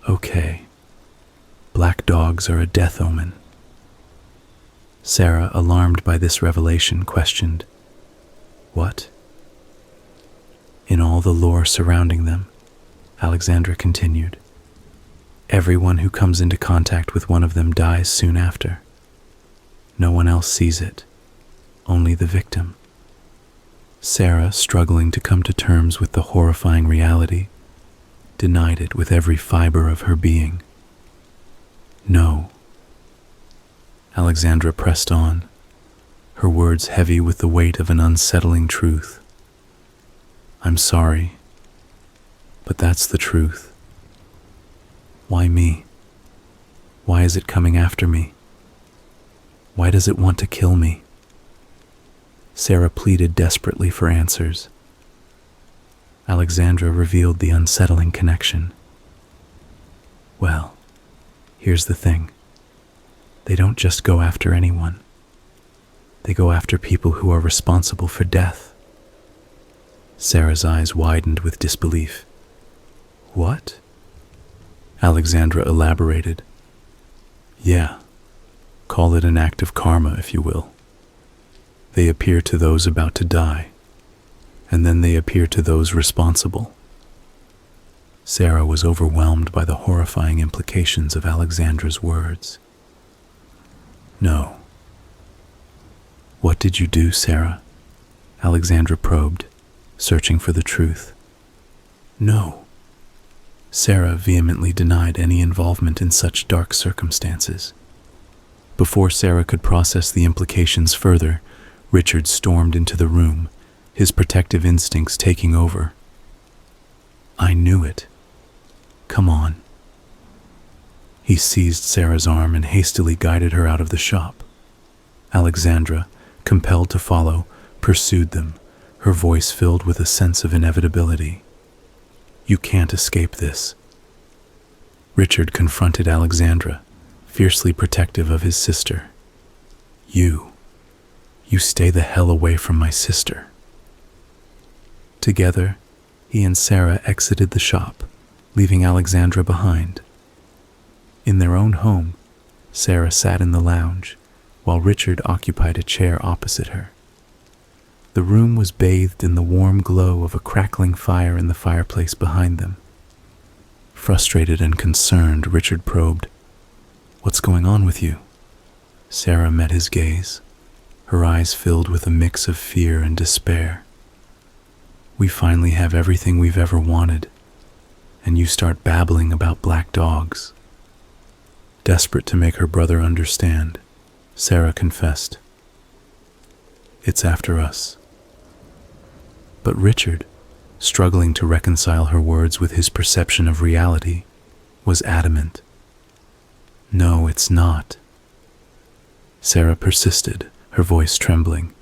Okay. Black dogs are a death omen. Sarah, alarmed by this revelation, questioned, What? In all the lore surrounding them, Alexandra continued, everyone who comes into contact with one of them dies soon after. No one else sees it, only the victim. Sarah, struggling to come to terms with the horrifying reality, denied it with every fiber of her being. No. Alexandra pressed on, her words heavy with the weight of an unsettling truth. I'm sorry, but that's the truth. Why me? Why is it coming after me? Why does it want to kill me? Sarah pleaded desperately for answers. Alexandra revealed the unsettling connection. Well, here's the thing. They don't just go after anyone. They go after people who are responsible for death. Sarah's eyes widened with disbelief. What? Alexandra elaborated. Yeah, call it an act of karma, if you will. They appear to those about to die, and then they appear to those responsible. Sarah was overwhelmed by the horrifying implications of Alexandra's words. No. What did you do, Sarah? Alexandra probed, searching for the truth. No. Sarah vehemently denied any involvement in such dark circumstances. Before Sarah could process the implications further, Richard stormed into the room, his protective instincts taking over. I knew it. Come on. He seized Sarah's arm and hastily guided her out of the shop. Alexandra, compelled to follow, pursued them, her voice filled with a sense of inevitability. You can't escape this. Richard confronted Alexandra, fiercely protective of his sister. You stay the hell away from my sister. Together, he and Sarah exited the shop, leaving Alexandra behind. In their own home, Sarah sat in the lounge, while Richard occupied a chair opposite her. The room was bathed in the warm glow of a crackling fire in the fireplace behind them. Frustrated and concerned, Richard probed, What's going on with you? Sarah met his gaze, her eyes filled with a mix of fear and despair. We finally have everything we've ever wanted, and you start babbling about black dogs. Desperate to make her brother understand, Sarah confessed. It's after us. But Richard, struggling to reconcile her words with his perception of reality, was adamant. No, it's not. Sarah persisted, her voice trembling.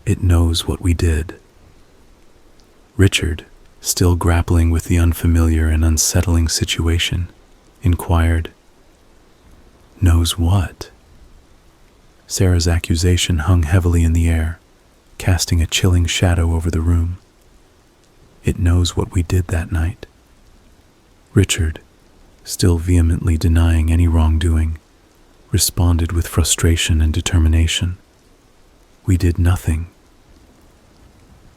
It knows what we did. Richard, still grappling with the unfamiliar and unsettling situation, inquired, Knows what? Sarah's accusation hung heavily in the air, casting a chilling shadow over the room. It knows what we did that night. Richard, still vehemently denying any wrongdoing, responded with frustration and determination. We did nothing.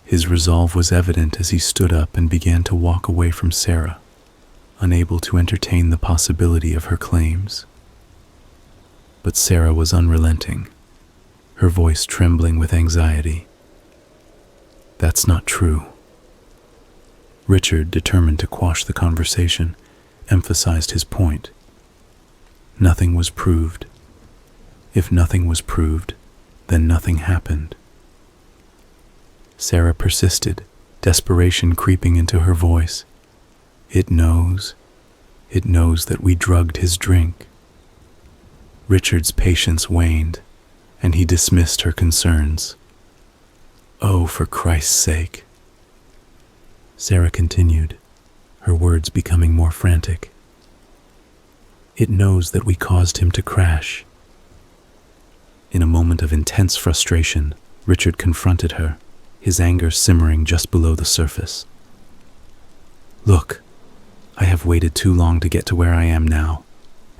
His resolve was evident as he stood up and began to walk away from Sarah, unable to entertain the possibility of her claims. But Sarah was unrelenting, her voice trembling with anxiety. That's not true. Richard, determined to quash the conversation, emphasized his point. Nothing was proved. If nothing was proved, then nothing happened. Sarah persisted, desperation creeping into her voice. It knows that we drugged his drink. Richard's patience waned, and he dismissed her concerns. Oh, for Christ's sake. Sarah continued, her words becoming more frantic. It knows that we caused him to crash. In a moment of intense frustration, Richard confronted her, his anger simmering just below the surface. "Look, I have waited too long to get to where I am now,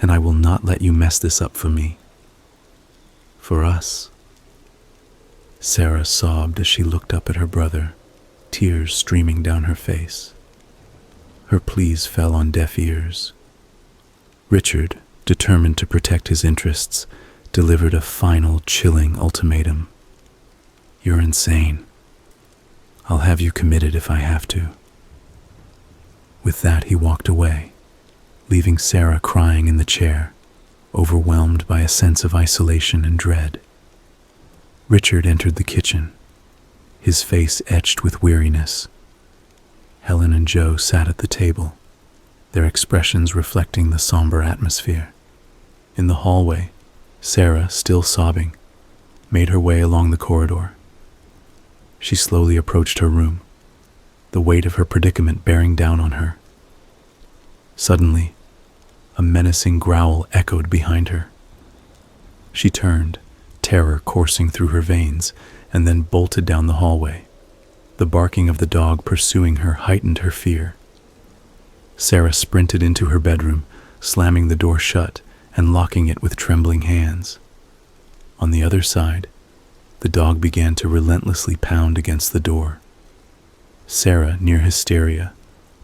and I will not let you mess this up for me. For us." Sarah sobbed as she looked up at her brother, tears streaming down her face. Her pleas fell on deaf ears. Richard, determined to protect his interests, delivered a final, chilling ultimatum. "You're insane. I'll have you committed if I have to." With that, he walked away, leaving Sarah crying in the chair, overwhelmed by a sense of isolation and dread. Richard entered the kitchen, his face etched with weariness. Helen and Joe sat at the table, their expressions reflecting the somber atmosphere. In the hallway, Sarah, still sobbing, made her way along the corridor. She slowly approached her room, the weight of her predicament bearing down on her. Suddenly, a menacing growl echoed behind her. She turned, terror coursing through her veins, and then bolted down the hallway. The barking of the dog pursuing her heightened her fear. Sarah sprinted into her bedroom, slamming the door shut and locking it with trembling hands. On the other side, the dog began to relentlessly pound against the door. Sarah, near hysteria,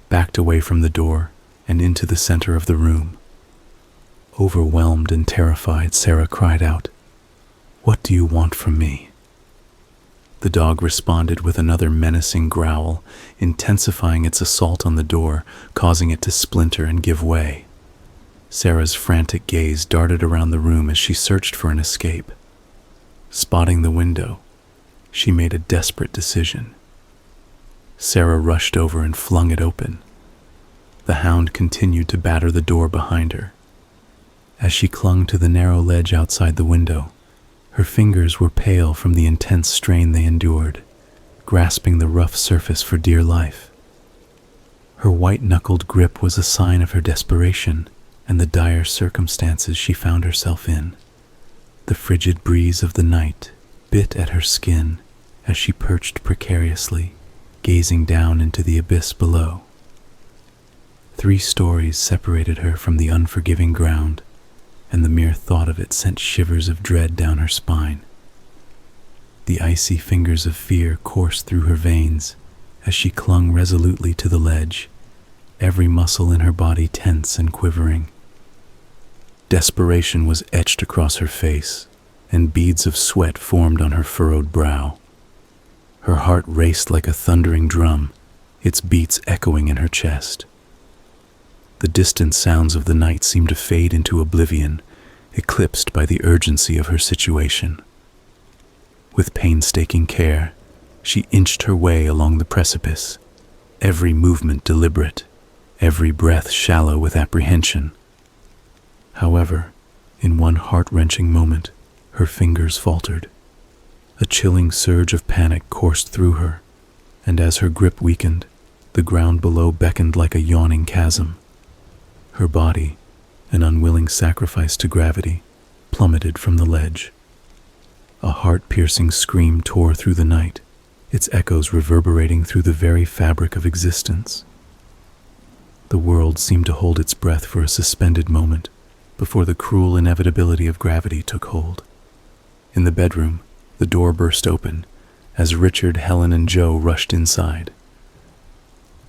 backed away from the door and into the center of the room. Overwhelmed and terrified, Sarah cried out, "What do you want from me?" The dog responded with another menacing growl, intensifying its assault on the door, causing it to splinter and give way. Sarah's frantic gaze darted around the room as she searched for an escape. Spotting the window, she made a desperate decision. Sarah rushed over and flung it open. The Hound continued to batter the door behind her. As she clung to the narrow ledge outside the window, her fingers were pale from the intense strain they endured, grasping the rough surface for dear life. Her white-knuckled grip was a sign of her desperation and the dire circumstances she found herself in. The frigid breeze of the night bit at her skin as she perched precariously, gazing down into the abyss below. 3 stories separated her from the unforgiving ground, and the mere thought of it sent shivers of dread down her spine. The icy fingers of fear coursed through her veins as she clung resolutely to the ledge, every muscle in her body tense and quivering. Desperation was etched across her face, and beads of sweat formed on her furrowed brow. Her heart raced like a thundering drum, its beats echoing in her chest. The distant sounds of the night seemed to fade into oblivion, eclipsed by the urgency of her situation. With painstaking care, she inched her way along the precipice, every movement deliberate, every breath shallow with apprehension. However, in one heart-wrenching moment, her fingers faltered. A chilling surge of panic coursed through her, and as her grip weakened, the ground below beckoned like a yawning chasm. Her body, an unwilling sacrifice to gravity, plummeted from the ledge. A heart-piercing scream tore through the night, its echoes reverberating through the very fabric of existence. The world seemed to hold its breath for a suspended moment before the cruel inevitability of gravity took hold. In the bedroom, the door burst open as Richard, Helen, and Joe rushed inside.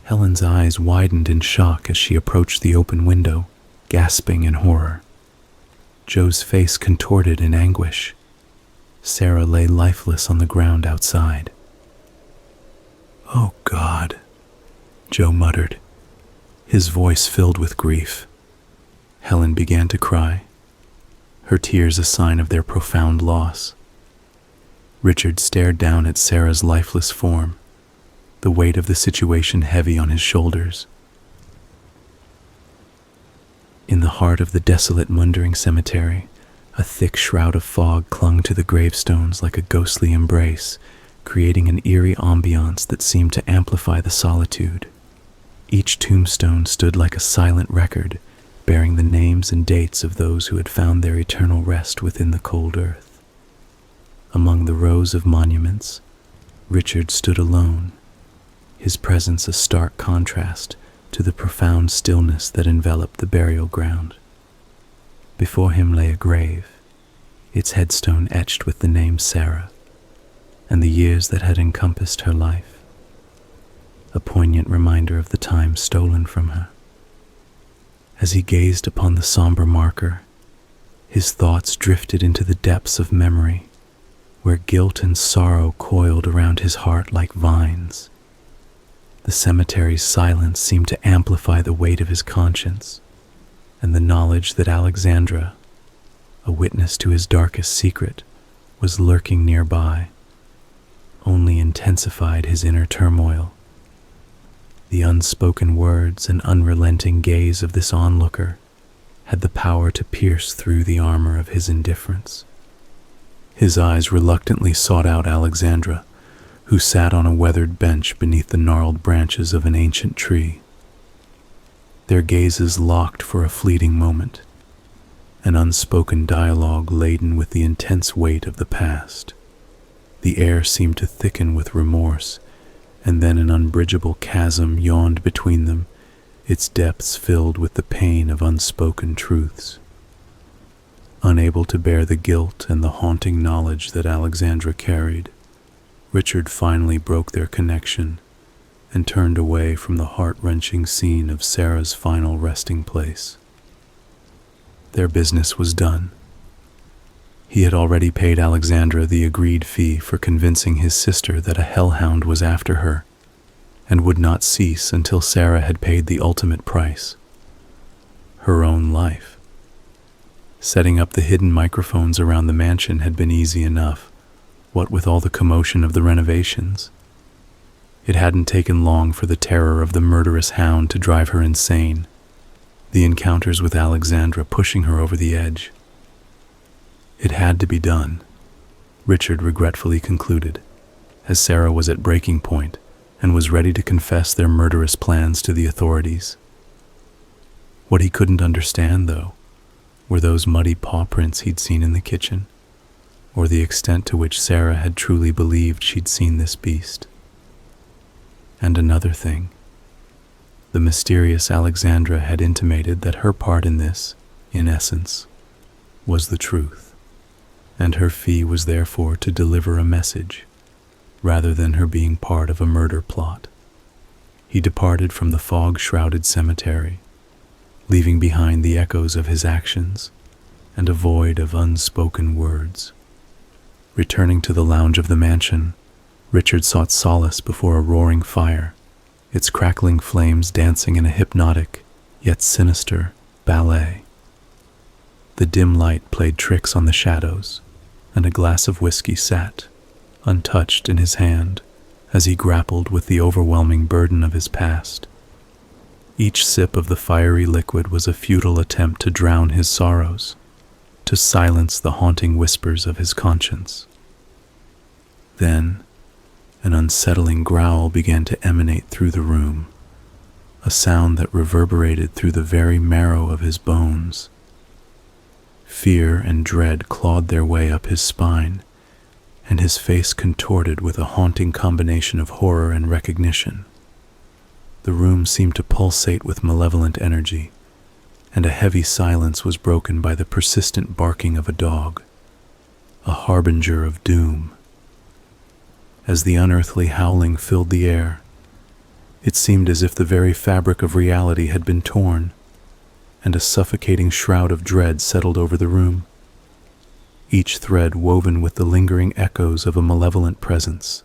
Helen's eyes widened in shock as she approached the open window, gasping in horror. Joe's face contorted in anguish. Sarah lay lifeless on the ground outside. "Oh God," Joe muttered, his voice filled with grief. Helen began to cry, her tears a sign of their profound loss. Richard stared down at Sarah's lifeless form, the weight of the situation heavy on his shoulders. In the heart of the desolate Mundering cemetery, a thick shroud of fog clung to the gravestones like a ghostly embrace, creating an eerie ambiance that seemed to amplify the solitude. Each tombstone stood like a silent record, bearing the names and dates of those who had found their eternal rest within the cold earth. Among the rows of monuments, Richard stood alone, his presence a stark contrast to the profound stillness that enveloped the burial ground. Before him lay a grave, its headstone etched with the name Sarah, and the years that had encompassed her life, a poignant reminder of the time stolen from her. As he gazed upon the somber marker, his thoughts drifted into the depths of memory, where guilt and sorrow coiled around his heart like vines. The cemetery's silence seemed to amplify the weight of his conscience, and the knowledge that Alexandra, a witness to his darkest secret, was lurking nearby, only intensified his inner turmoil. The unspoken words and unrelenting gaze of this onlooker had the power to pierce through the armor of his indifference. His eyes reluctantly sought out Alexandra, who sat on a weathered bench beneath the gnarled branches of an ancient tree. Their gazes locked for a fleeting moment, an unspoken dialogue laden with the intense weight of the past. The air seemed to thicken with remorse, and then an unbridgeable chasm yawned between them, its depths filled with the pain of unspoken truths. Unable to bear the guilt and the haunting knowledge that Alexandra carried, Richard finally broke their connection and turned away from the heart-wrenching scene of Sarah's final resting place. Their business was done. He had already paid Alexandra the agreed fee for convincing his sister that a hellhound was after her, and would not cease until Sarah had paid the ultimate price: her own life. Setting up the hidden microphones around the mansion had been easy enough, what with all the commotion of the renovations. It hadn't taken long for the terror of the murderous Hound to drive her insane, the encounters with Alexandra pushing her over the edge. It had to be done, Richard regretfully concluded, as Sarah was at breaking point and was ready to confess their murderous plans to the authorities. What he couldn't understand, though, were those muddy paw prints he'd seen in the kitchen, or the extent to which Sarah had truly believed she'd seen this beast. And another thing, the mysterious Alexandra had intimated that her part in this, in essence, was the truth, and her fee was therefore to deliver a message, rather than her being part of a murder plot. He departed from the fog-shrouded cemetery, leaving behind the echoes of his actions and a void of unspoken words. Returning to the lounge of the mansion, Richard sought solace before a roaring fire, its crackling flames dancing in a hypnotic, yet sinister, ballet. The dim light played tricks on the shadows, and a glass of whiskey sat, untouched in his hand, as he grappled with the overwhelming burden of his past. Each sip of the fiery liquid was a futile attempt to drown his sorrows, to silence the haunting whispers of his conscience. Then, an unsettling growl began to emanate through the room, a sound that reverberated through the very marrow of his bones. Fear and dread clawed their way up his spine, and his face contorted with a haunting combination of horror and recognition. The room seemed to pulsate with malevolent energy, and a heavy silence was broken by the persistent barking of a dog, a harbinger of doom. As the unearthly howling filled the air, it seemed as if the very fabric of reality had been torn, and a suffocating shroud of dread settled over the room, each thread woven with the lingering echoes of a malevolent presence.